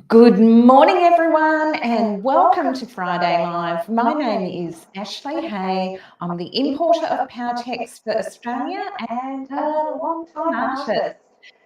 Good morning, everyone, and welcome to Friday Live. My name is Ashley Hay. I'm the importer of Powertex for Australia and a long-time artist.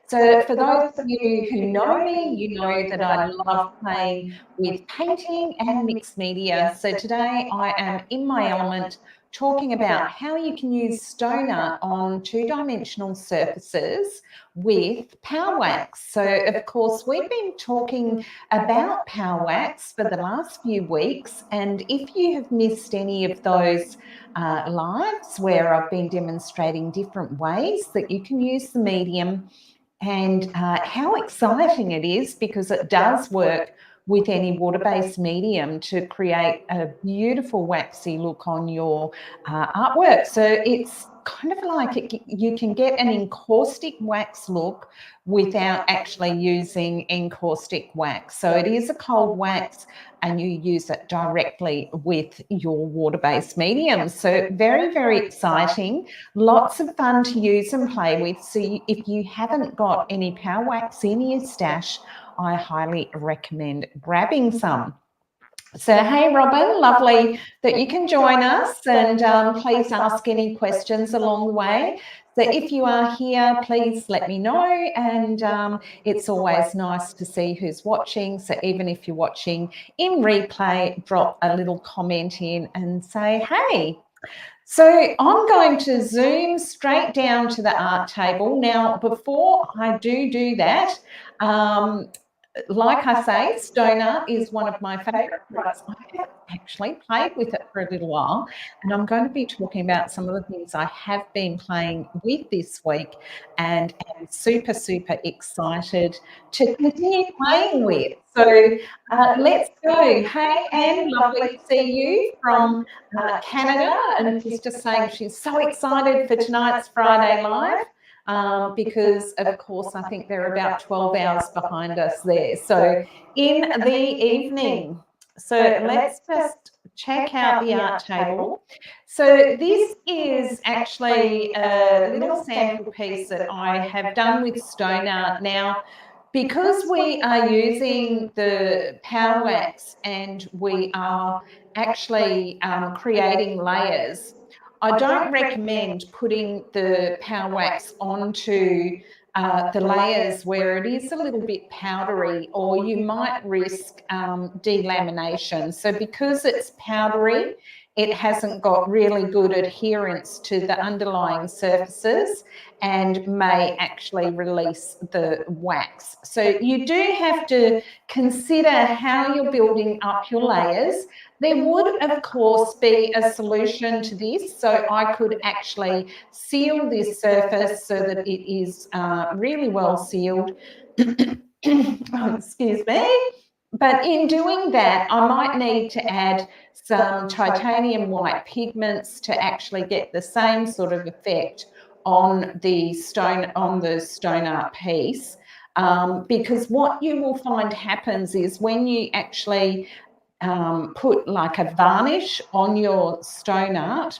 So for those of you who know me, you know that I love playing with painting and mixed media. So today I am in my element talking about how you can use stone art on two-dimensional surfaces with Powerwax. So of course we've been talking about Powerwax for the last few weeks, and if you have missed any of those lives where I've been demonstrating different ways that you can use the medium and how exciting it is, because it does work with any water-based medium to create a beautiful waxy look on your artwork. So it's kind of like you can get an encaustic wax look without actually using encaustic wax. So it is a cold wax and you use it directly with your water-based medium. So very, very exciting. Lots of fun to use and play with. So if you haven't got any Powerwax in your stash, I highly recommend grabbing some. So, hey, Robin, lovely that you can join us, and please ask any questions along the way. So if you are here, please let me know, and it's always nice to see who's watching. So even if you're watching in replay, drop a little comment in and say, hey. So I'm going to zoom straight down to the art table. Now, before I do that, like I say, stone art is one of my favourite products. I have actually played with it for a little while, and I'm going to be talking about some of the things I have been playing with this week and am super, super excited to continue playing with. So let's go. Hey, Anne, lovely to see you from Canada, and she's just saying she's so excited for tonight's Friday Live. Because of course I think they're about 12 hours behind us there. So in the evening. So let's just check out the art table. So this is actually a little sample piece that I have done with stone art. Now, because we are using the Powerwax and we are actually creating layers, I don't recommend putting the Powerwax onto the layers where it is a little bit powdery, or you might risk delamination. So because it's powdery, it hasn't got really good adherence to the underlying surfaces and may actually release the wax. So you do have to consider how you're building up your layers. There would, of course, be a solution to this. So I could actually seal this surface so that it is really well sealed. Oh, excuse me. But in doing that, I might need to add some titanium white pigments to actually get the same sort of effect on the stone art piece. Because what you will find happens is when you actually put like a varnish on your stone art,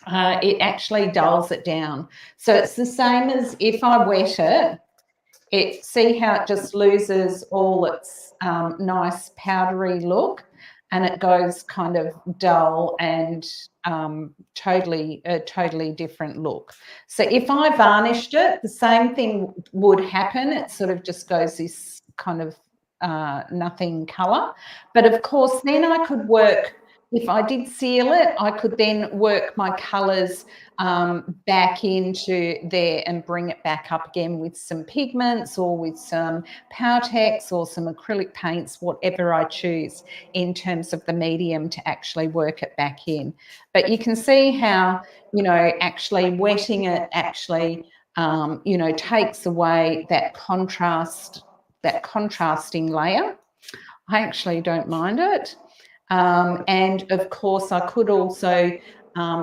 it actually dulls it down. So it's the same as if I wet it, see how it just loses all its nice powdery look, and it goes kind of dull and a totally different look. So if I varnished it, the same thing would happen. It sort of just goes this kind of nothing colour. But of course, then I could work, if I did seal it, I could then work my colours back into there and bring it back up again with some pigments or with some Powertex or some acrylic paints, whatever I choose in terms of the medium to actually work it back in. But you can see how, you know, actually wetting it actually, you know, takes away that contrasting layer. I actually don't mind it. And of course, I could also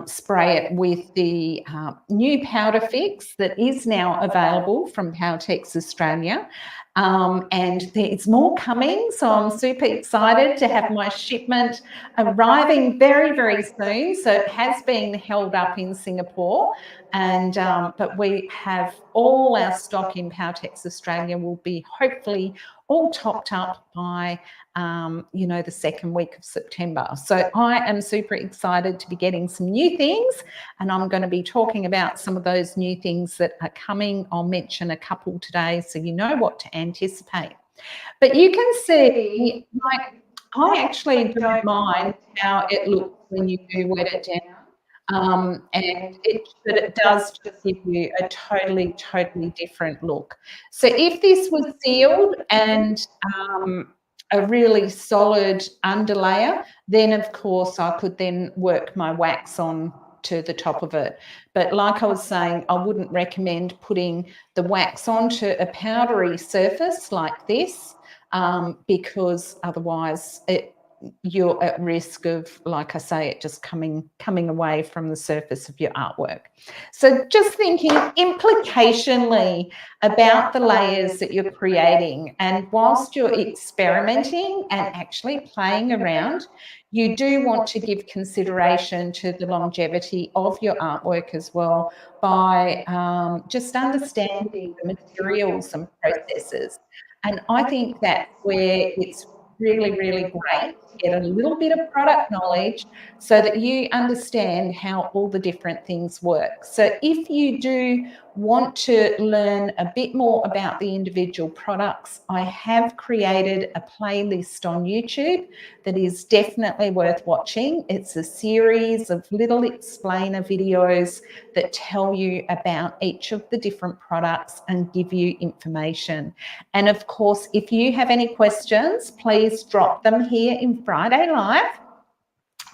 spray it with the new powder fix that is now available from Powertex Australia. And there's more coming, so I'm super excited to have my shipment arriving very, very soon. So it has been held up in Singapore, And but we have all our stock in Powertex Australia will be hopefully all topped up by the second week of September. So I am super excited to be getting some new things, and I'm going to be talking about some of those new things that are coming. I'll mention a couple today so you know what to anticipate. But you can see, like, I actually don't mind how it looks when you do wet it down. But it does just give you a totally, totally different look. So if this was sealed and a really solid underlayer, then of course I could then work my wax on to the top of it. But like I was saying, I wouldn't recommend putting the wax onto a powdery surface like this, because otherwise you're at risk of, like I say, it just coming away from the surface of your artwork. So just thinking implicationally about the layers that you're creating, and whilst you're experimenting and actually playing around, you do want to give consideration to the longevity of your artwork as well by just understanding the materials and processes. And I think that's where it's really, really great to get a little bit of product knowledge so that you understand how all the different things work. So if you do want to learn a bit more about the individual products, I have created a playlist on YouTube that is definitely worth watching. It's a series of little explainer videos that tell you about each of the different products and give you information. And of course, if you have any questions, please drop them here in Friday Live.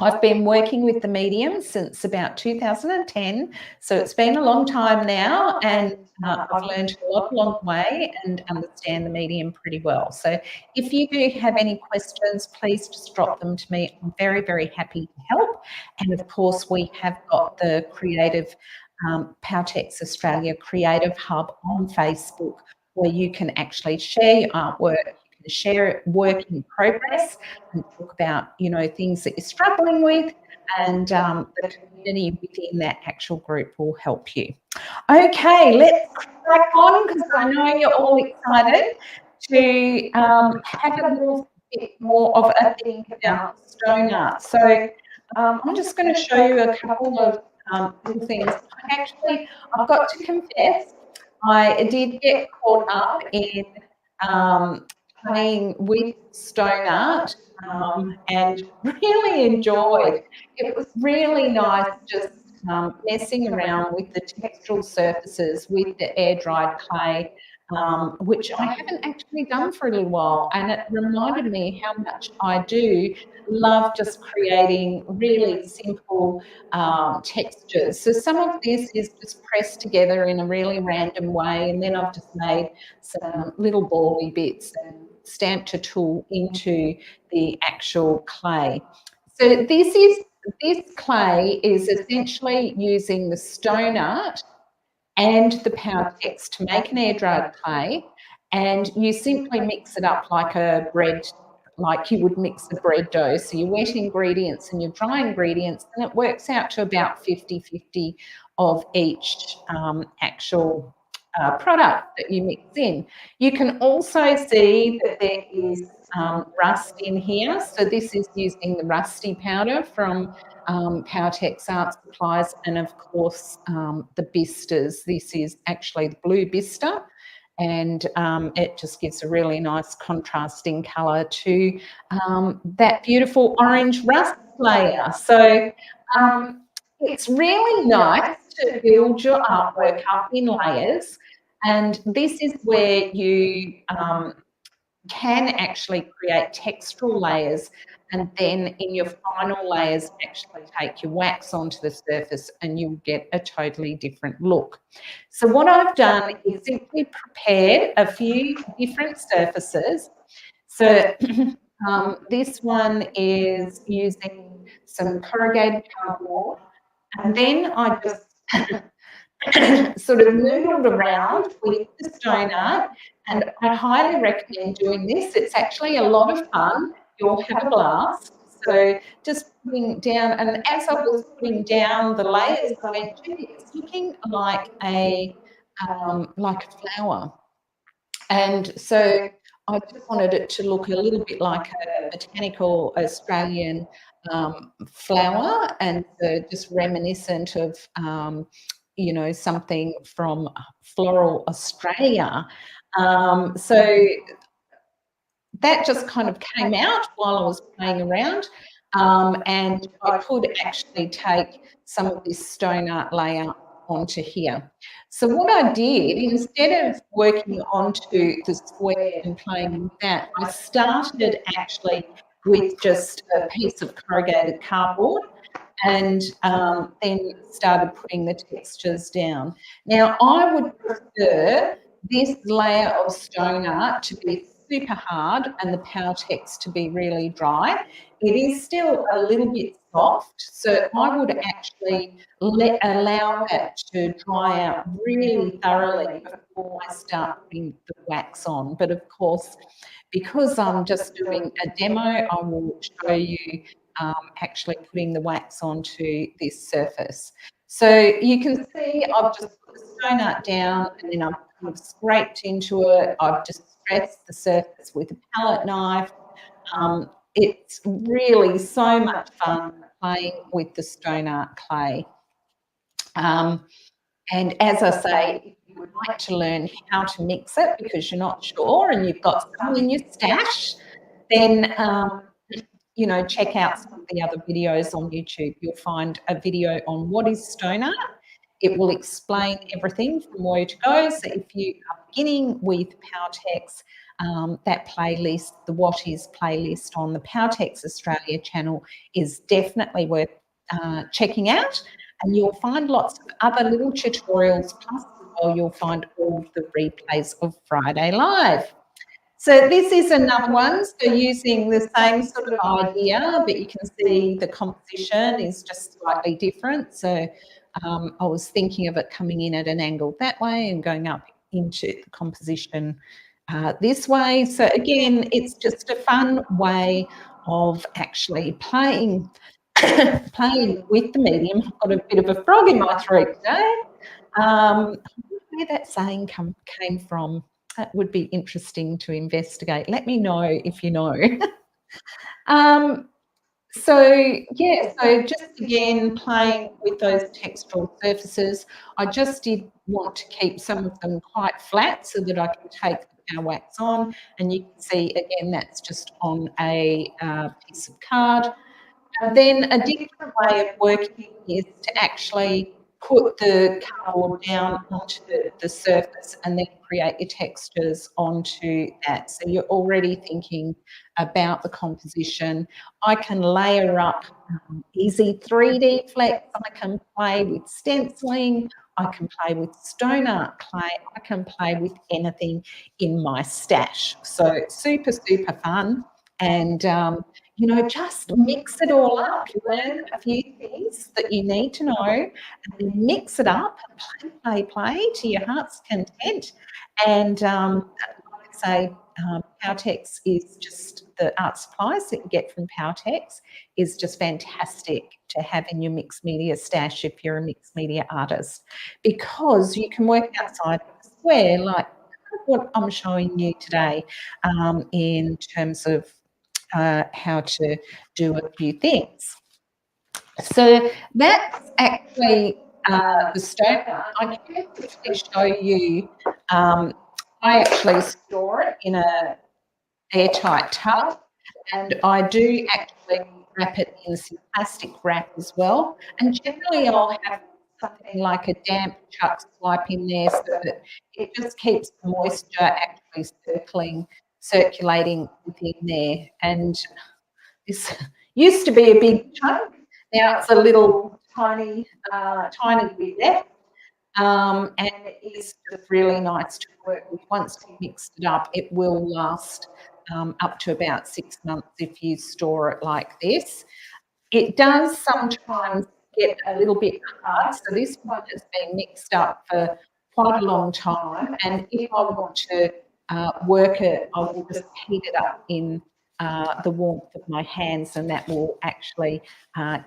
I've been working with the medium since about 2010, so it's been a long time now, and I've learned a lot along the way and understand the medium pretty well. So if you do have any questions, please just drop them to me. I'm very, very happy to help. And of course, we have got the Creative Powertex Australia Creative Hub on Facebook, where you can actually share your artwork, you can share work in progress and talk about, things that you're struggling with, and the community within that actual group will help you. Okay, let's crack on, because I know you're all excited to have a little bit more of a think about stone art. So I'm just going to show you a couple of little things. I've got to confess, I did get caught up in playing with stone art and really enjoyed. It was really nice just messing around with the textural surfaces with the air-dried clay, which I haven't actually done for a little while, and it reminded me how much I do love just creating really simple textures. So some of this is just pressed together in a really random way, and then I've just made some little bally bits and stamped a tool into the actual clay. So this clay is essentially using the stone art and the Powertex to make an air-dried clay, and you simply mix it up like you would mix the bread dough. So your wet ingredients and your dry ingredients, and it works out to about 50-50 of each actual product that you mix in. You can also see that there is rust in here. So this is using the rusty powder from Powertex Art Supplies, and of course the bisters. This is actually the blue bister, and it just gives a really nice contrasting colour to that beautiful orange rust layer. So it's really nice to build your artwork up in layers, and this is where you can actually create textural layers, and then in your final layers actually take your wax onto the surface and you'll get a totally different look. So what I've done is simply prepared a few different surfaces. So this one is using some corrugated cardboard, and then I just sort of noodled around with the stone art, and I highly recommend doing this. It's actually a lot of fun. You'll have a blast. So just putting down, and as I was putting down the layers, I went, gee, it's looking like a flower. And so I just wanted it to look a little bit like a botanical Australian flower, and so just reminiscent of, something from Floral Australia. So that just kind of came out while I was playing around. And I could actually take some of this stone art layer onto here. So what I did, instead of working onto the square and playing with that, I started actually with just a piece of corrugated cardboard, and then started putting the textures down. Now, I would prefer this layer of stone art to be super hard and the Powertex to be really dry. It is still a little bit soft, so I would actually allow that to dry out really thoroughly before I start putting the wax on. But of course, because I'm just doing a demo, I will show you actually putting the wax onto this surface. So you can see I've just put the stone art down, and then I've kind of scraped into it. I've just stressed the surface with a palette knife. It's really so much fun playing with the stone art clay. And as I say, if you would like to learn how to mix it because you're not sure and you've got some in your stash, then check out some of the other videos on YouTube. You'll find a video on what is stone art. It will explain everything from where to go. So if you are beginning with Powertex, that playlist, the What Is playlist on the Powertex Australia channel, is definitely worth checking out. And you'll find lots of other little tutorials, plus as well you'll find all of the replays of Friday Live. So this is another one, so using the same sort of idea, but you can see the composition is just slightly different. So I was thinking of it coming in at an angle that way and going up into the composition this way. So again, it's just a fun way of actually playing with the medium. I've got a bit of a frog in my throat today. Where that saying came from. That would be interesting to investigate. Let me know if you know. So just again, playing with those textural surfaces, I just did want to keep some of them quite flat so that I can take the Powerwax on. And you can see, again, that's just on a piece of card. And then a different way of working is to actually put the cardboard down onto the surface and then create your textures onto that. So you're already thinking about the composition. I can layer up easy 3D flex. I can play with stenciling. I can play with stone art clay. I can play with anything in my stash. So super, super fun. And just mix it all up. Learn a few things that you need to know, and then mix it up and play to your heart's content. And like I say, Powertex is just the art supplies that you get from Powertex is just fantastic to have in your mixed media stash if you're a mixed media artist, because you can work outside the square like what I'm showing you today in terms of how to do a few things. So that's actually the stone art. I can quickly show you. I actually store it in a airtight tub, and I do actually wrap it in some plastic wrap as well. And generally, I'll have something like a damp chuck swipe in there so that it just keeps the moisture actually circulating within there. And this used to be a big chunk. Now it's a little tiny bit left. And it is just really nice to work with. Once you've mixed it up, it will last up to about 6 months if you store it like this. It does sometimes get a little bit hard. So this one has been mixed up for quite a long time. And if I want to work it, I will just heat it up in the warmth of my hands, and that will actually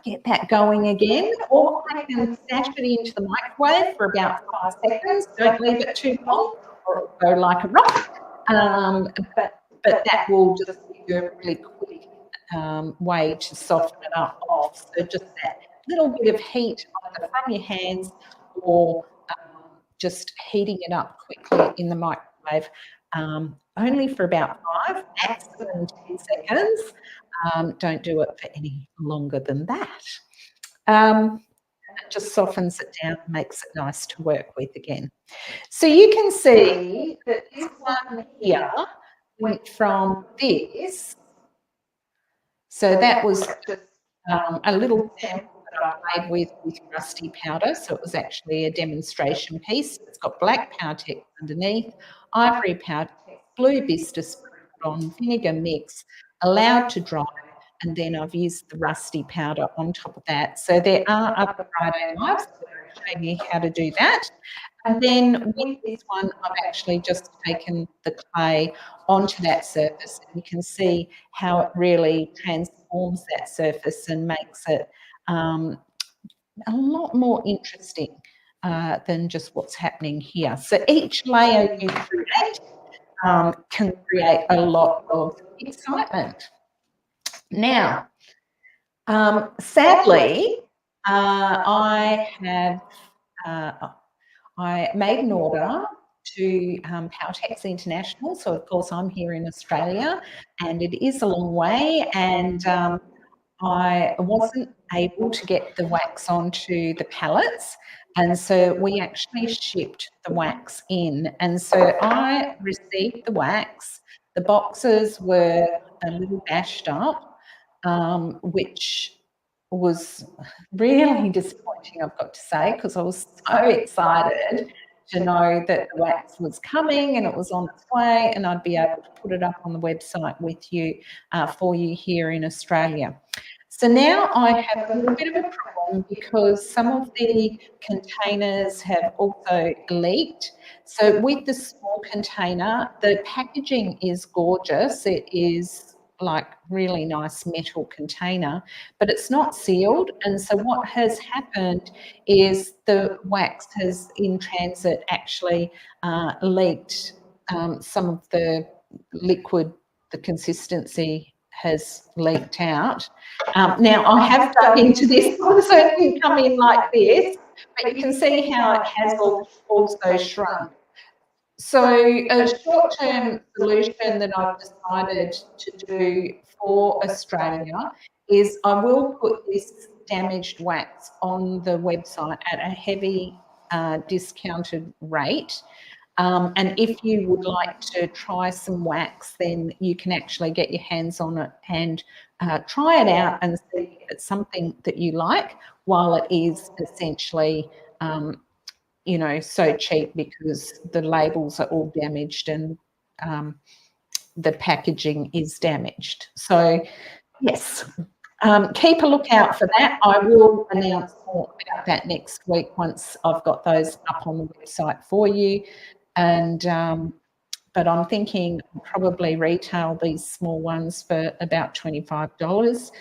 get that going again. Or I can stash it into the microwave for about 5 seconds. Don't leave it too long or it'll go like a rock. But that will just give you a really quick way to soften it up off. So just that little bit of heat either from your hands or just heating it up quickly in the microwave, only for about 5, maximum 10 seconds. Don't do it for any longer than that. It just softens it down and makes it nice to work with again. So you can see that this one here went from this. So that was just a little sample that I played with rusty powder. So it was actually a demonstration piece. It's got black Powertex underneath, ivory Powertex, blue Vista sprinkled on, vinegar mix, allowed to dry, and then I've used the rusty powder on top of that. So there are other Friday Lives that are showing you how to do that. And then with this one, I've actually just taken the clay onto that surface, and you can see how it really transforms that surface and makes it a lot more interesting than just what's happening here. So each layer you create can create a lot of excitement. Now, sadly, I made an order to Powertex International. So, of course, I'm here in Australia and it is a long way, and I wasn't able to get the wax onto the pallets. And so we actually shipped the wax in. And so I received the wax. The boxes were a little bashed up, which was really disappointing, I've got to say, because I was so excited to know that the wax was coming and it was on its way, and I'd be able to put it up on the website with you for you here in Australia. So now I have a little bit of a problem because some of the containers have also leaked. So with the small container, the packaging is gorgeous. It is like really nice metal container, but it's not sealed. And so what has happened is the wax has in transit actually leaked some of the liquid, the consistency has leaked out. Now I have dug into this so it can come in like this, but you can see how it has also shrunk. So a short-term solution that I've decided to do for Australia is I will put this damaged wax on the website at a heavy discounted rate. And if you would like to try some wax, then you can actually get your hands on it and try it out and see if it's something that you like, while it is essentially you know, so cheap because the labels are all damaged and the packaging is damaged. So yes, keep a lookout for that. I will announce more about that next week once I've got those up on the website for you. And but I'm thinking I'll probably retail these small ones for about $25.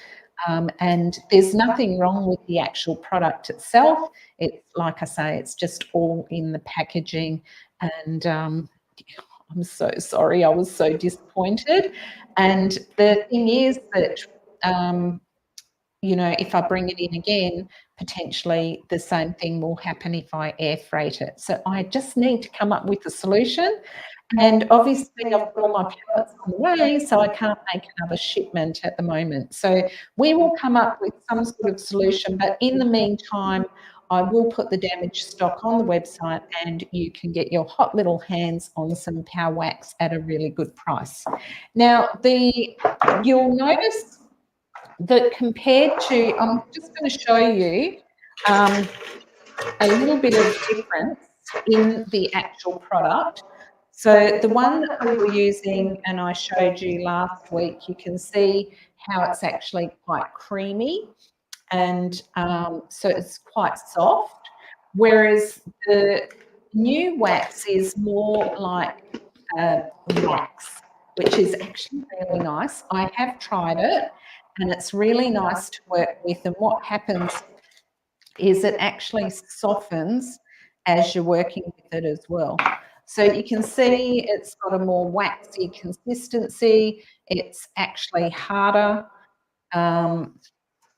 And there's nothing wrong with the actual product itself. It's like I say, it's just all in the packaging. And I'm so sorry, I was so disappointed. And the thing is that, you know, if I bring it in again, potentially the same thing will happen if I air freight it. So I just need to come up with a solution. And obviously I've got all my pallets on the way, so I can't make another shipment at the moment. So we will come up with some sort of solution, but in the meantime, I will put the damaged stock on the website and you can get your hot little hands on some Powerwax at a really good price. Now, you'll notice that compared to, I'm just going to show you a little bit of difference in the actual product. So the one that we were using and I showed you last week, you can see how it's actually quite creamy, and so it's quite soft, whereas the new wax is more like wax. which is actually really nice. I have tried it and it's really nice to work with. And what happens is it actually softens as you're working with it as well. So you can see it's got a more waxy consistency. It's actually harder.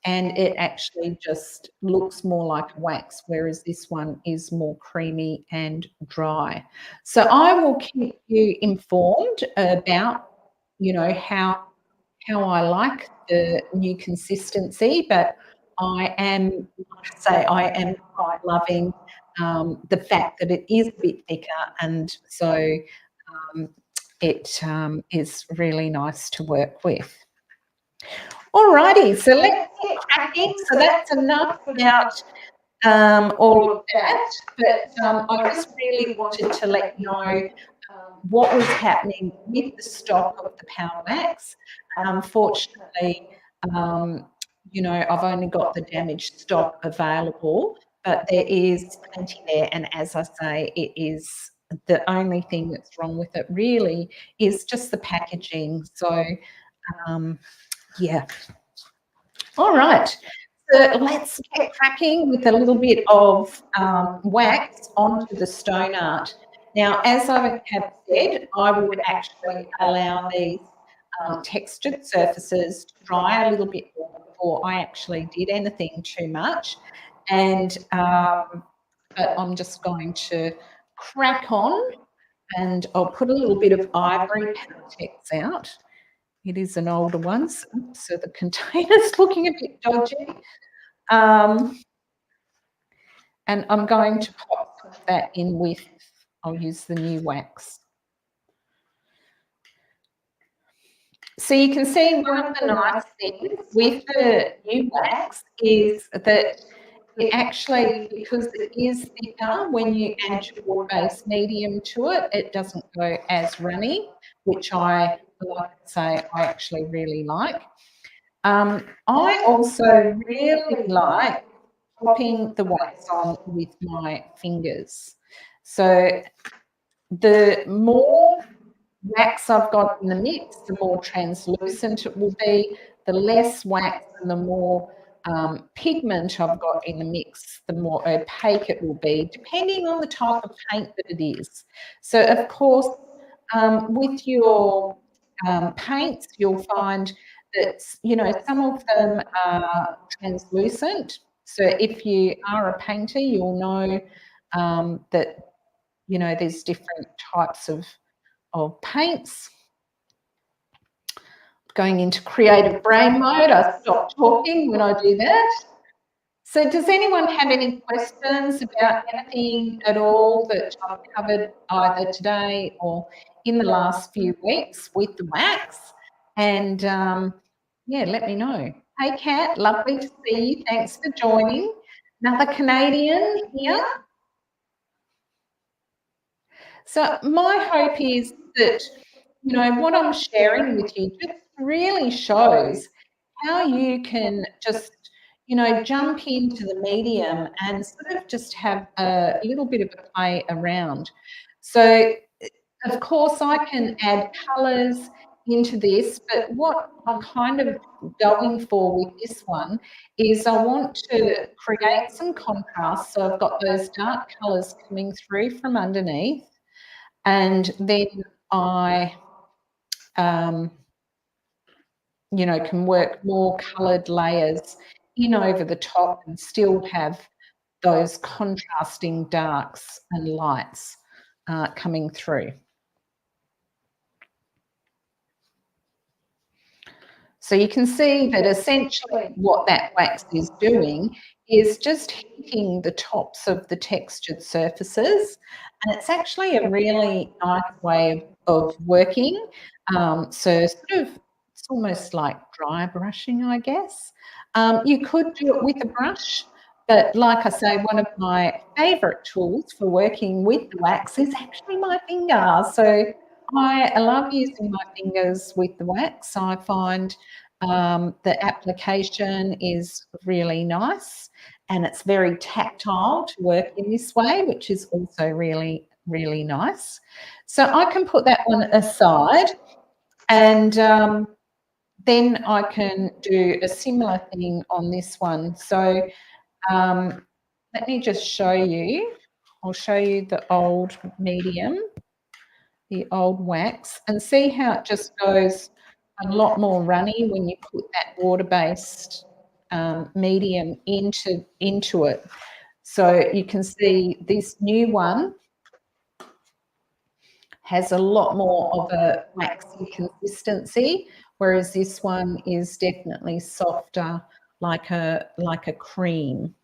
And it actually just looks more like wax, whereas this one is more creamy and dry. So I will keep you informed about, how I like the new consistency, but I am, like I say, I am quite loving the fact that it is a bit thicker, and so it is really nice to work with. Alrighty, so let's get cracking. So that's enough about all of that, but I just really wanted to let you know what was happening with the stock of the Powerwax. Unfortunately, I've only got the damaged stock available, but there is plenty there, and as I say, it is the only thing that's wrong with it really is just the packaging. So, yeah. All right, so let's get cracking with a little bit of wax onto the stone art. Now, as I have said, I would actually allow these textured surfaces to dry a little bit more before I actually did anything too much. And but I'm just going to crack on, and I'll put a little bit of ivory Powertex out. It is an older one, so the container's looking a bit dodgy. And I'm going to pop that in with, I'll use the new wax. So you can see one of the nice things with the new wax is that it actually, because it is thicker, when you add your water-based medium to it, it doesn't go as runny, which I actually really like. I also really like popping the wax on with my fingers. So the more wax I've got in the mix, the more translucent it will be. The less wax and the more pigment I've got in the mix, the more opaque it will be, depending on the type of paint that it is. So, of course, with your paints, you'll find that, some of them are translucent. So if you are a painter, you'll know that, there's different types of paints. Going into creative brain mode, I stop talking when I do that. So does anyone have any questions about anything at all that I've covered either today or in the last few weeks with the wax? And yeah, let me know. Hey, Kat, lovely to see you. Thanks for joining. Another Canadian here. So my hope is that, what I'm sharing with you just really shows how you can just, jump into the medium and sort of just have a little bit of a play around. So, of course, I can add colours into this, but what I'm kind of going for with this one is I want to create some contrast. So I've got those dark colours coming through from underneath, and then I can work more coloured layers in over the top and still have those contrasting darks and lights coming through. So you can see that essentially what that wax is doing is just hitting the tops of the textured surfaces, and it's actually a really nice way of working. So sort of, it's almost like dry brushing, I guess. You could do it with a brush, but like I say, one of my favourite tools for working with the wax is actually my finger. So I love using my fingers with the wax. I find the application is really nice and it's very tactile to work in this way, which is also really, really nice. So I can put that one aside. And then I can do a similar thing on this one. So let me just show you. I'll show you the old medium, the old wax, and see how it just goes a lot more runny when you put that water-based medium into it. So you can see this new one has a lot more of a waxy consistency, whereas this one is definitely softer, like a cream.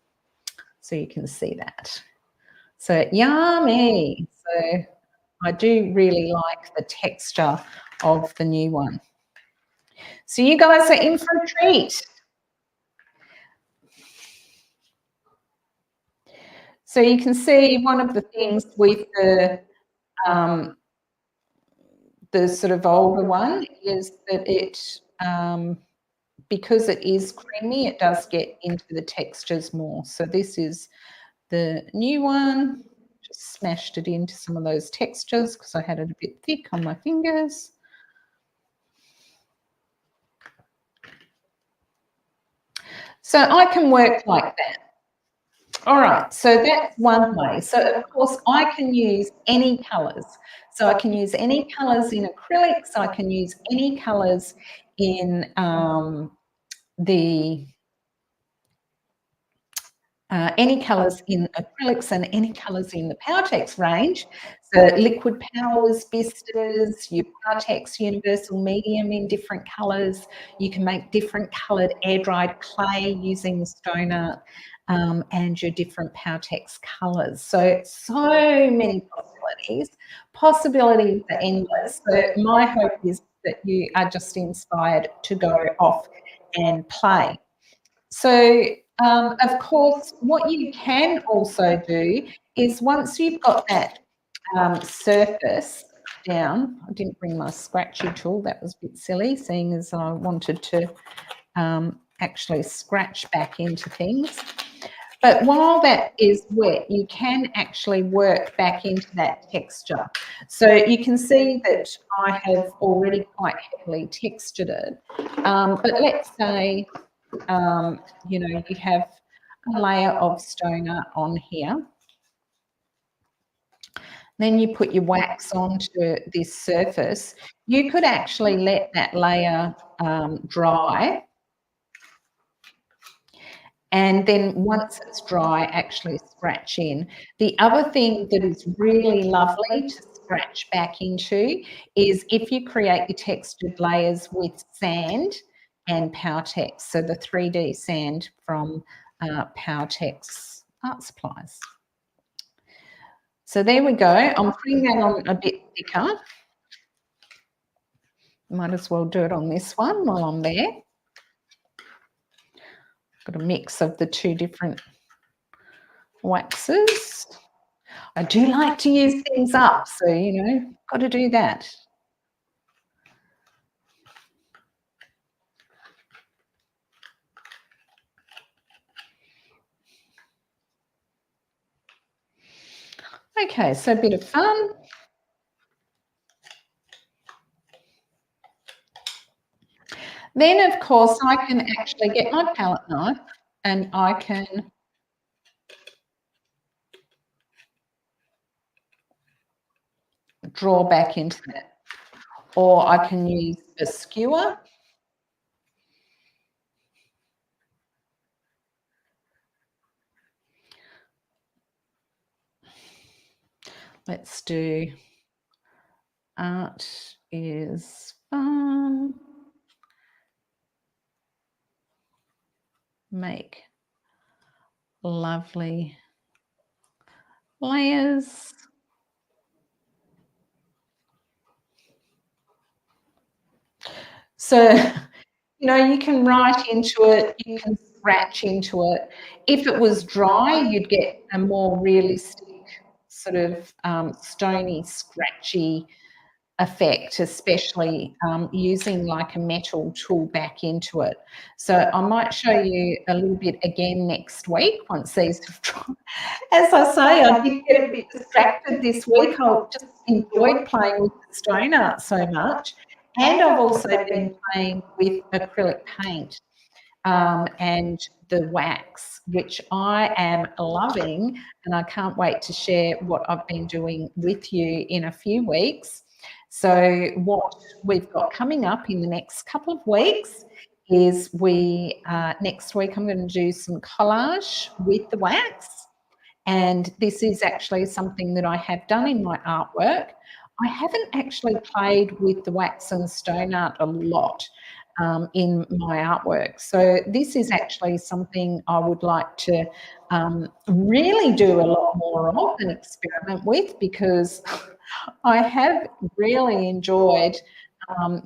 So you can see that. So yummy. So I do really like the texture of the new one. So you guys are in for a treat. So you can see one of the things with the sort of older one is that it, because it is creamy, it does get into the textures more. So this is the new one. Just smashed it into some of those textures because I had it a bit thick on my fingers. So I can work like that. All right, so that's one way. So of course I can use any colours. So I can use any colours in acrylics. I can use any colours in any colours in acrylics and any colours in the Powertex range. So liquid powers, bisters, your Powertex universal medium in different colours. You can make different coloured air-dried clay using the stone art and your different Powertex colours. So many possibilities. Possibilities are endless. So my hope is that you are just inspired to go off and play. So, of course, what you can also do is once you've got that surface down, I didn't bring my scratchy tool, that was a bit silly, seeing as I wanted to actually scratch back into things. But while that is wet, you can actually work back into that texture. So you can see that I have already quite heavily textured it. But let's say, you know, you have a layer of stone art on here. Then you put your wax onto this surface. You could actually let that layer dry. And then once it's dry, actually scratch in. The other thing that is really lovely to scratch back into is if you create your textured layers with sand and Powertex, so the 3D sand from Powertex Art Supplies. So there we go. I'm putting that on a bit thicker. Might as well do it on this one while I'm there. Got a mix of the two different waxes. I do like to use things up, so, you know, got to do that. Okay, so a bit of fun. Then, of course, I can actually get my palette knife and I can draw back into that. Or I can use a skewer. Let's do art is fun. Make lovely layers. So, you know, you can write into it, you can scratch into it. If it was dry, you'd get a more realistic sort of stony, scratchy effect, especially using like a metal tool back into it. So I might show you a little bit again next week once these have dried. As I say, I did get a bit distracted this week. I just enjoyed playing with the stone art so much. And I've also been playing with acrylic paint and the wax, which I am loving, and I can't wait to share what I've been doing with you in a few weeks. So what we've got coming up in the next couple of weeks is next week I'm going to do some collage with the wax, and this is actually something that I have done in my artwork. I haven't actually played with the wax and stone art a lot in my artwork. So this is actually something I would like to really do a lot more of and experiment with, because I have really enjoyed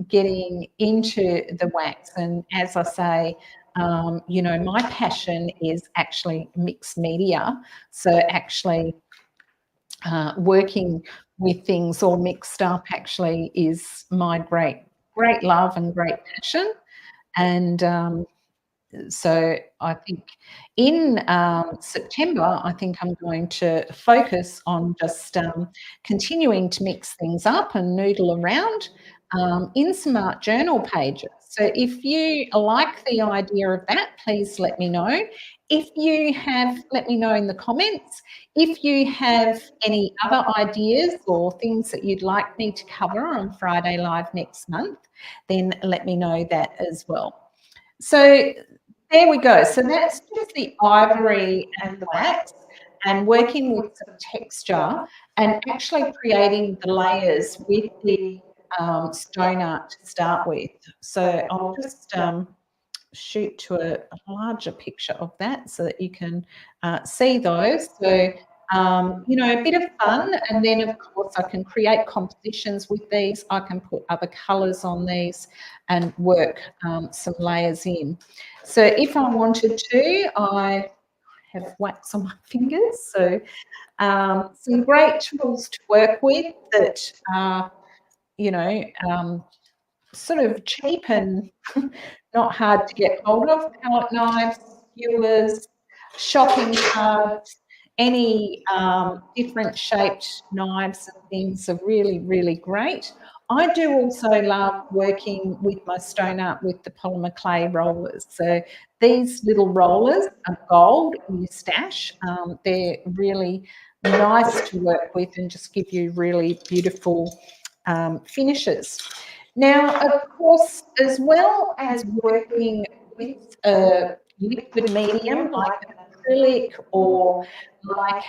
getting into the wax. And as I say, my passion is actually mixed media. So actually working with things all mixed up actually is my great love and great passion. And so I think in September, I think I'm going to focus on just continuing to mix things up and noodle around in some art journal pages. So if you like the idea of that, please let me know. If you have, let me know in the comments. If you have any other ideas or things that you'd like me to cover on Friday Live next month, then let me know that as well. So there we go. So that's just the ivory and the wax, and working with some texture and actually creating the layers with the stone art to start with. So I'll just shoot to a larger picture of that so that you can see those. So, a bit of fun, and then of course I can create compositions with these. I can put other colours on these and work some layers in. So if I wanted to, I have wax on my fingers. So some great tools to work with that are, sort of cheap and not hard to get hold of. Palette knives, skewers, shopping carts, any different shaped knives and things are really, really great. I do also love working with my stone art with the polymer clay rollers. So these little rollers are gold in your stash. They're really nice to work with and just give you really beautiful finishes. Now, of course, as well as working with a liquid medium like an acrylic or like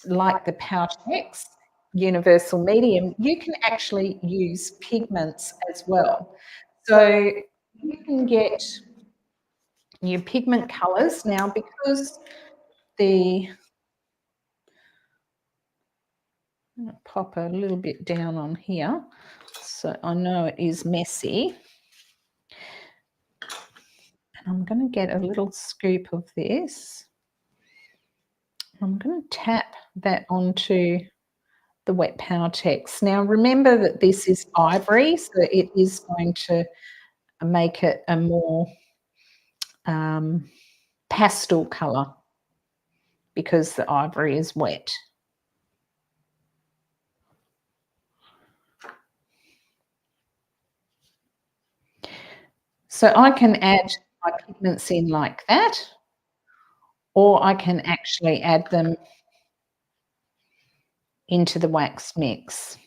like the Powertex universal medium, you can actually use pigments as well. So you can get your pigment colours now, because pop a little bit down on here, so I know it is messy. And I'm going to get a little scoop of this. I'm going to tap that onto the wet Powertex. Now remember that this is ivory, so it is going to make it a more pastel colour because the ivory is wet. So I can add my pigments in like that, or I can actually add them into the wax mix.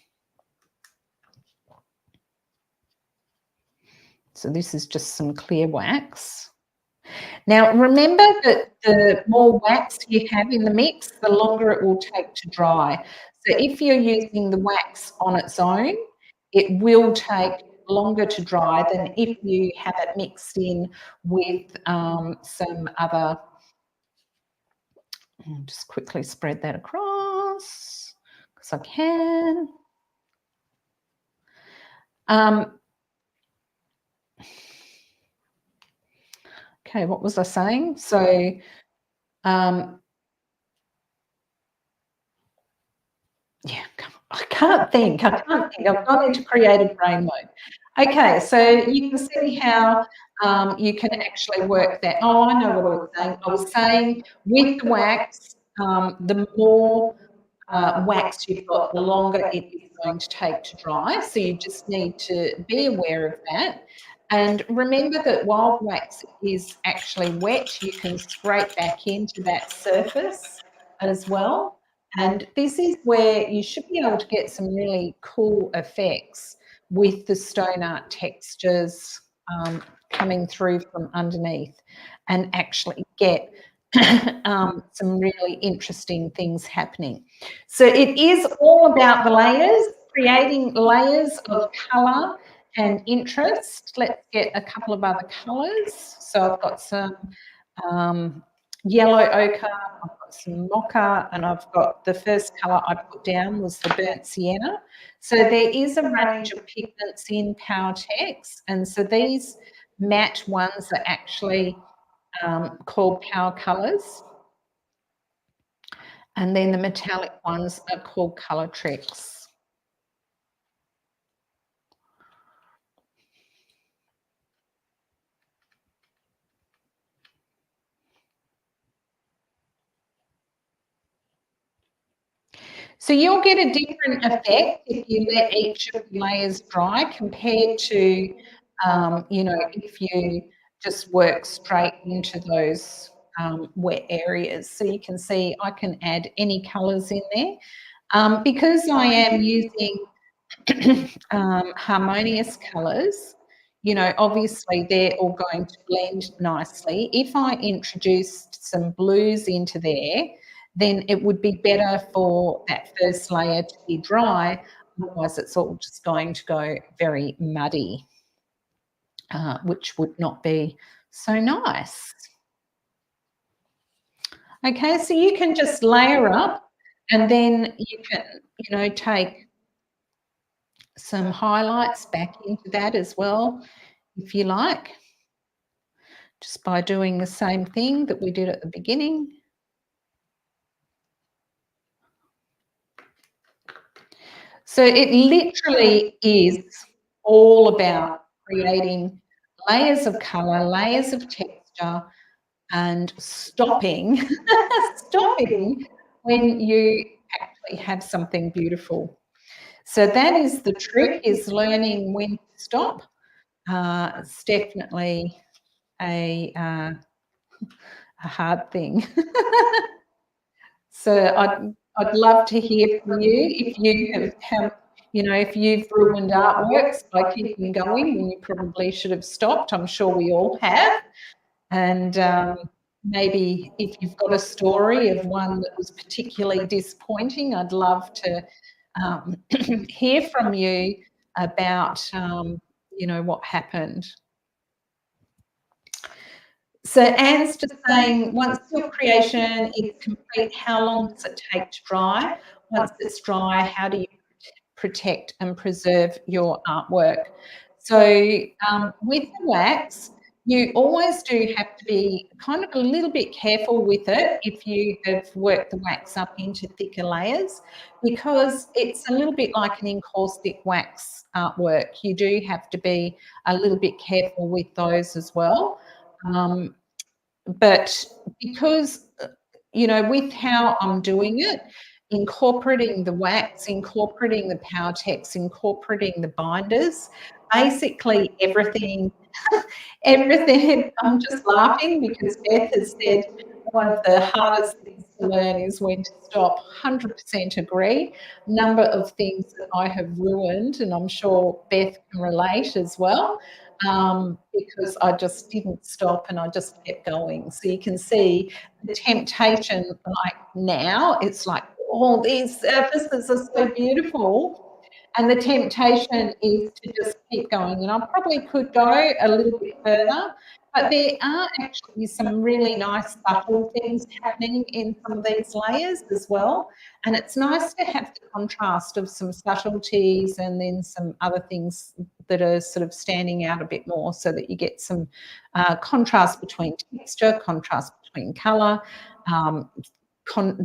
So this is just some clear wax. Now remember that the more wax you have in the mix, the longer it will take to dry. So if you're using the wax on its own, it will take longer to dry than if you have it mixed in with some other. I'll just quickly spread that across because I can. Okay, what was I saying? So yeah, I can't think. I've gone into creative brain mode. Okay, so you can see how you can actually work that. Oh, I know what I was saying. I was saying with the wax, the more wax you've got, the longer it is going to take to dry. So you just need to be aware of that. And remember that while wax is actually wet, you can scrape back into that surface as well. And this is where you should be able to get some really cool effects with the stone art textures coming through from underneath, and actually get some really interesting things happening. So it is all about the layers, creating layers of colour and interest. Let's get a couple of other colours. So I've got some yellow ochre, I've got some mocha, and I've got the first colour I put down was the burnt sienna. So there is a range of pigments in Powertex, and so these matte ones are actually called Power Colours, and then the metallic ones are called Colour Tricks. So you'll get a different effect if you let each of the layers dry compared to, you know, if you just work straight into those wet areas. So you can see I can add any colours in there. Because I am using harmonious colours, you know, obviously they're all going to blend nicely. If I introduced some blues into there, then it would be better for that first layer to be dry, otherwise it's all just going to go very muddy, which would not be so nice. Okay, so you can just layer up, and then you can, you know, take some highlights back into that as well, if you like, just by doing the same thing that we did at the beginning. So it literally is all about creating layers of colour, layers of texture, and stopping, stopping when you actually have something beautiful. So that is the trick, is learning when to stop. It's definitely a hard thing. So I'd love to hear from you if you have, you know, if you've ruined artworks by keeping going when you probably should have stopped. I'm sure we all have. And maybe if you've got a story of one that was particularly disappointing, I'd love to hear from you about, you know, what happened. So Anne's just saying, once your creation is complete, how long does it take to dry? Once it's dry, how do you protect and preserve your artwork? So with the wax, you always do have to be kind of a little bit careful with it if you have worked the wax up into thicker layers, because it's a little bit like an encaustic wax artwork. You do have to be a little bit careful with those as well. But because, you know, with how I'm doing it, incorporating the wax, incorporating the Powertex, incorporating the binders, basically everything, everything. I'm just laughing because Beth has said one of the hardest things to learn is when to stop. 100% agree. Number of things that I have ruined, and I'm sure Beth can relate as well, because I just didn't stop and I just kept going. So you can see the temptation, like now, it's like, oh, these surfaces are so beautiful. And the temptation is to just keep going. And I probably could go a little bit further, but there are actually some really nice subtle things happening in some of these layers as well. And it's nice to have the contrast of some subtleties and then some other things that are sort of standing out a bit more, so that you get some contrast between texture, contrast between colour.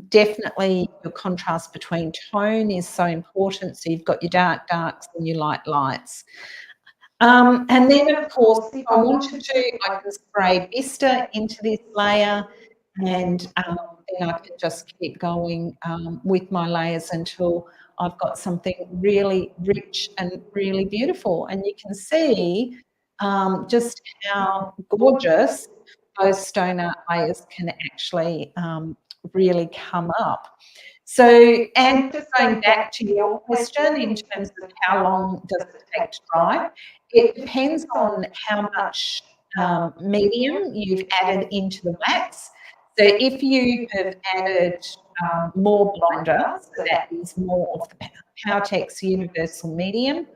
Definitely your contrast between tone is so important. So you've got your darks and your lights. And then, of course, if I wanted to, I can spray Vista into this layer, and then I can just keep going with my layers until I've got something really rich and really beautiful. And you can see just how gorgeous those stone art layers can actually really come up. So, and just going back to your question in terms of how long does it take to dry, it depends on how much medium you've added into the wax. So if you have added more binder, so that is more of the Powertex Universal Medium,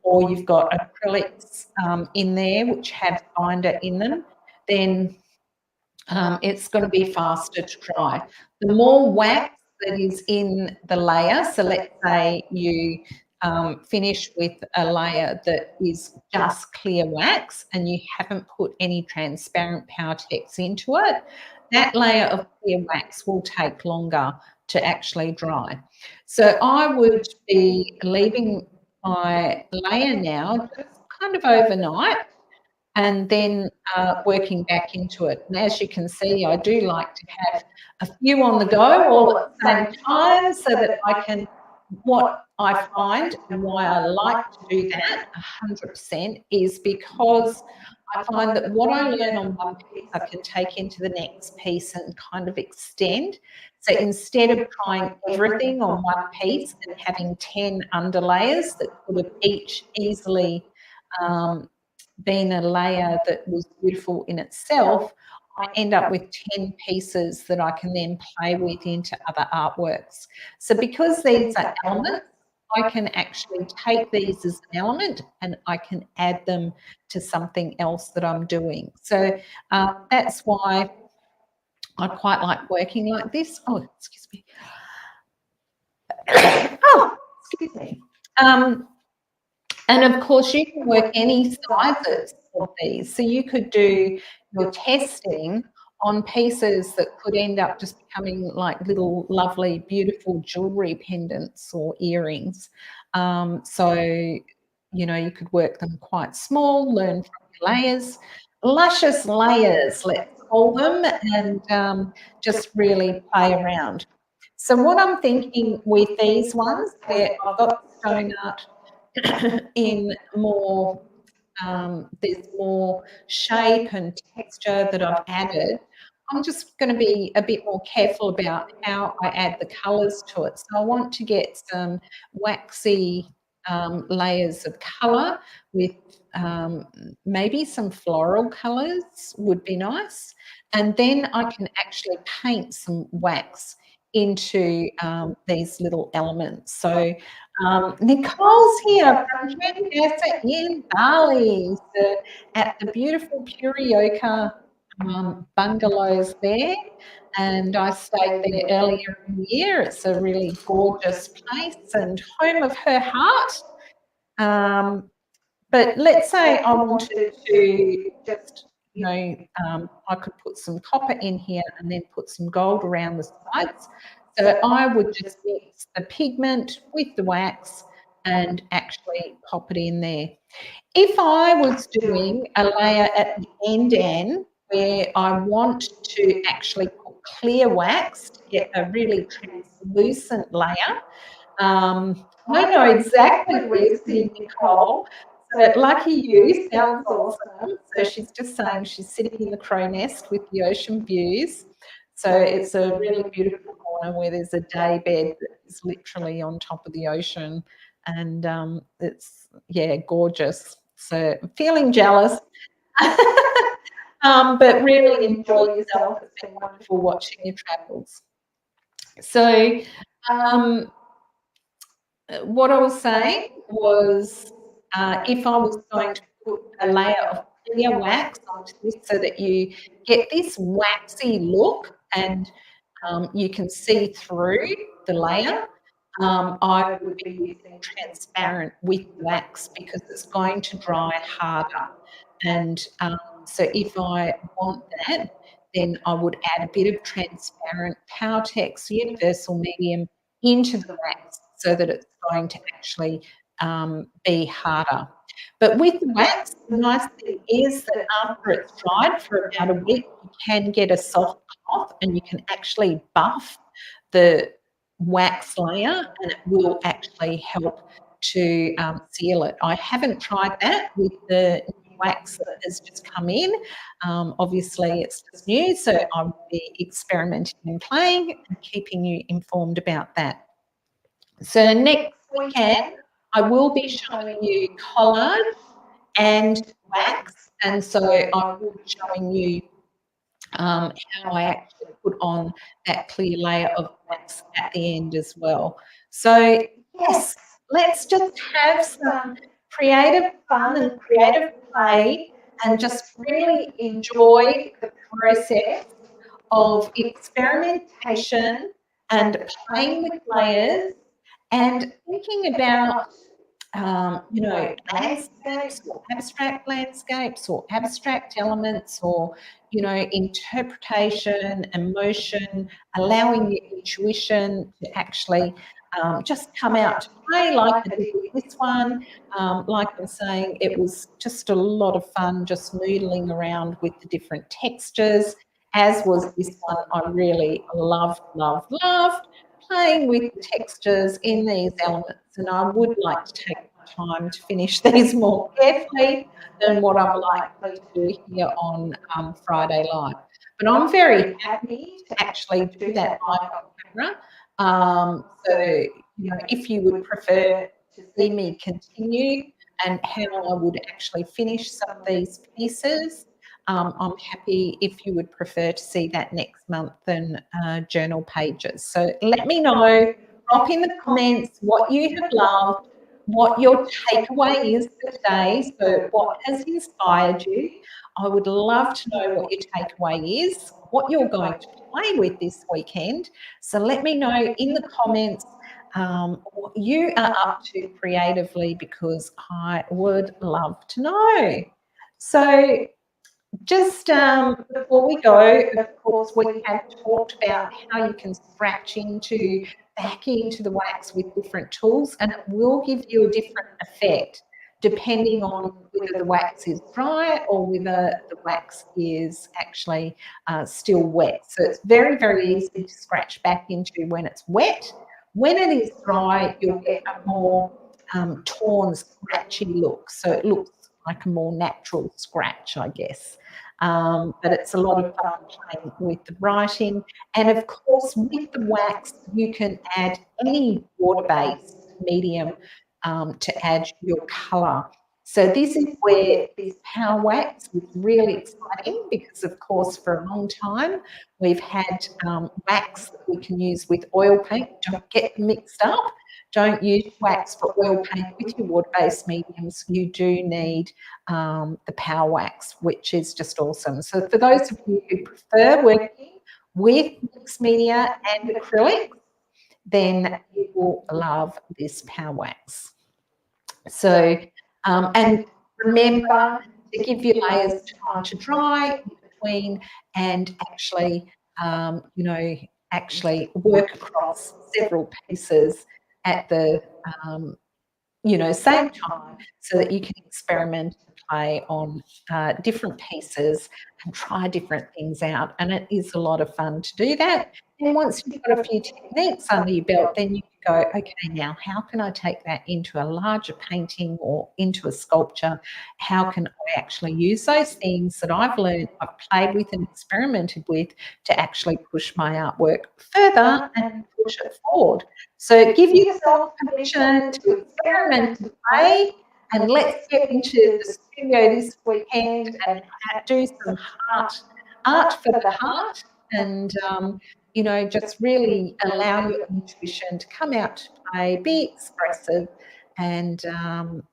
or you've got acrylics in there which have binder in them, then it's going to be faster to dry. The more wax that is in the layer, so let's say you finish with a layer that is just clear wax and you haven't put any transparent Powertex into it, that layer of clear wax will take longer to actually dry. So I would be leaving my layer now just kind of overnight and then working back into it. And as you can see, I do like to have a few on the go all at the same time so that I can, what I find and why I like to do that 100% is because I find that what I learn on one piece, I can take into the next piece and kind of extend. So instead of trying everything on one piece and having 10 underlayers that could have each easily been a layer that was beautiful in itself, I end up with 10 pieces that I can then play with into other artworks. So because these are elements, I can actually take these as an element and I can add them to something else that I'm doing. So that's why I quite like working like this. Oh, excuse me. Oh, excuse me. And of course, you can work any sizes of these. So you could do your testing on pieces that could end up just becoming like little lovely, beautiful jewellery pendants or earrings. So, you know, you could work them quite small, learn from your layers, luscious layers, let's call them, and just really play around. So what I'm thinking with these ones, where I've got stone art in more, there's more shape and texture that I've added, I'm just going to be a bit more careful about how I add the colours to it. So I want to get some waxy layers of colour with maybe some floral colours would be nice. And then I can actually paint some wax into these little elements. So Nicole's here from Casa in Bali, so at the beautiful Purioka bungalows there, and I stayed there earlier in the year. It's a really gorgeous place and home of her heart. But let's say I wanted to just, you know, I could put some copper in here and then put some gold around the sides. So I would just mix the pigment with the wax and actually pop it in there. If I was doing a layer at the end where I want to actually put clear wax to get a really translucent layer, I know exactly where you're sitting, Nicole. So lucky you, sounds awesome. So she's just saying she's sitting in the crow nest with the ocean views. So it's a really beautiful corner where there's a day bed that is literally on top of the ocean, and it's, yeah, gorgeous. So feeling jealous, but really enjoy yourself. It's been wonderful watching your travels. So what I was saying was if I was going to put a layer of clear wax onto this so that you get this waxy look and you can see through the layer, I would be using transparent with wax because it's going to dry harder. And so if I want that, then I would add a bit of transparent Powertex Universal Medium into the wax so that it's going to actually be harder. But with the wax, the nice thing is that after it's dried for about a week, you can get a soft cloth and you can actually buff the wax layer, and it will actually help to seal it. I haven't tried that with the new wax that has just come in. Obviously, it's just new, so I will be experimenting and playing and keeping you informed about that. So next weekend, I will be showing you collage and wax, and so I will be showing you how I actually put on that clear layer of wax at the end as well. So yes, let's just have some creative fun and creative play and just really enjoy the process of experimentation and playing with layers and thinking about landscapes or abstract elements or, interpretation, emotion, allowing your intuition to actually just come out to play like I did with this one. Like I'm saying, it was just a lot of fun just noodling around with the different textures, as was this one. I really loved playing with the textures in these elements, and I would like to take my time to finish these more carefully than what I'm likely to do here on Friday Live. But I'm very happy to actually do that live on camera. So, if you would prefer to see me continue and how I would actually finish some of these pieces, I'm happy if you would prefer to see that next month than journal pages. So let me know, drop in the comments what you have loved, what your takeaway is for today, so what has inspired you. I would love to know what your takeaway is, what you're going to play with this weekend. So let me know in the comments what you are up to creatively, because I would love to know. So just before we go, of course, we have talked about how you can scratch back into the wax with different tools, and it will give you a different effect depending on whether the wax is dry or whether the wax is actually still wet. So it's very, very easy to scratch back into when it's wet. When it is dry, you'll get a more torn, scratchy look. So it looks like a more natural scratch, I guess. But it's a lot of fun playing with the writing. And of course, with the wax, you can add any water-based medium to add your colour. So this is where this Powerwax is really exciting, because of course for a long time we've had wax that we can use with oil paint. Don't get mixed up. Don't use wax for oil paint with your water-based mediums. You do need the Powerwax, which is just awesome. So for those of you who prefer working with mixed media and acrylics, then you will love this Powerwax. So, and remember to give your layers time to dry in between, and actually, actually work across several pieces at the, same time, so that you can experiment and play on different pieces and try different things out. And it is a lot of fun to do that. And once you've got a few techniques under your belt, then you can go, okay, now how can I take that into a larger painting or into a sculpture? How can I actually use those things that I've learned, I've played with and experimented with, to actually push my artwork further and push it forward? So give yourself permission to experiment and play, and let's get into the studio this weekend and do some art for the heart, and just really allow your intuition to come out to play, be expressive, and do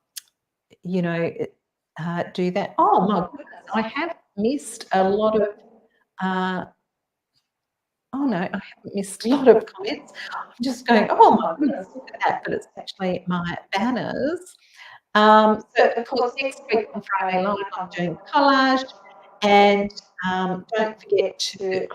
that. Oh my goodness, I have missed a lot of oh no, I haven't missed a lot of comments. I'm just going, oh my goodness, look at that, but it's actually my banners. So of course, next week on Friday Live, I'm doing collage, and don't forget to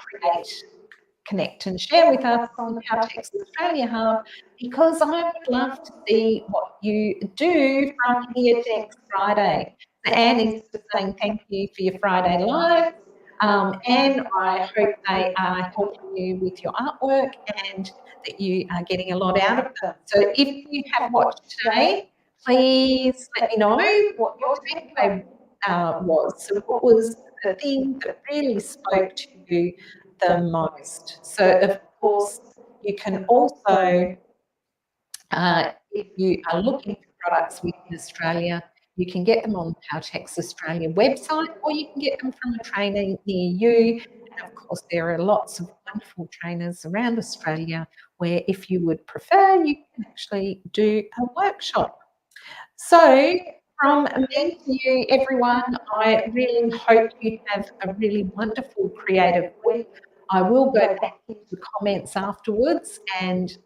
connect and share with us on the Powertex Australia Hub, because I would love to see what you do from here to next Friday. So Anne is just saying thank you for your Friday Live. And I hope they are helping you with your artwork and that you are getting a lot out of them. So if you have watched today, please let me know what your takeaway was. So what was the thing that really spoke to you the most? So of course, you can also, if you are looking for products within Australia, you can get them on the Powertex Australia website, or you can get them from a trainer near you. And of course, there are lots of wonderful trainers around Australia where, if you would prefer, you can actually do a workshop. So, from me to you, everyone, I really hope you have a really wonderful creative week. I will go back into the comments afterwards, and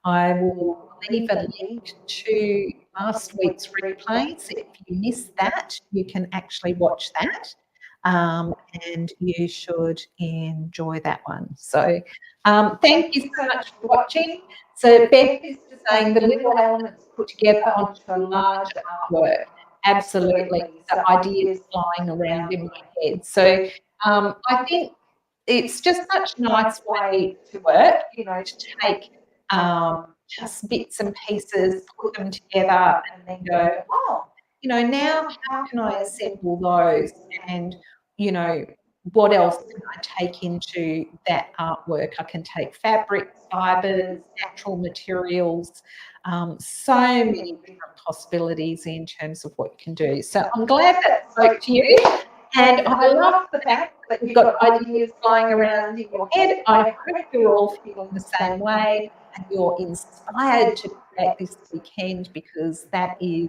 I will leave a link to last week's replay. So if you missed that, you can actually watch that. And you should enjoy that one. So thank you so much for watching. So Beth is saying the little elements put together onto a large artwork. Absolutely. The ideas flying around in my head. So I think it's just such a nice way to work, to take just bits and pieces, put them together, and then go, oh, now how can I assemble those? And, what else can I take into that artwork? I can take fabric, fibres, natural materials, so many different possibilities in terms of what you can do. So I'm glad that spoke to you. And I love the fact that you've got ideas flying around in your head. I hope you're all feeling the same way and you're inspired to create this weekend, because that is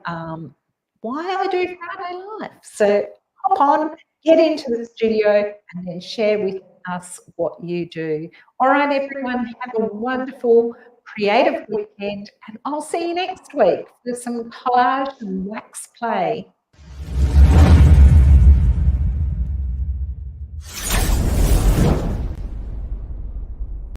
why I do Friday Live. So hop on, get into the studio, and then share with us what you do. All right, everyone, have a wonderful creative weekend, and I'll see you next week for some collage and wax play.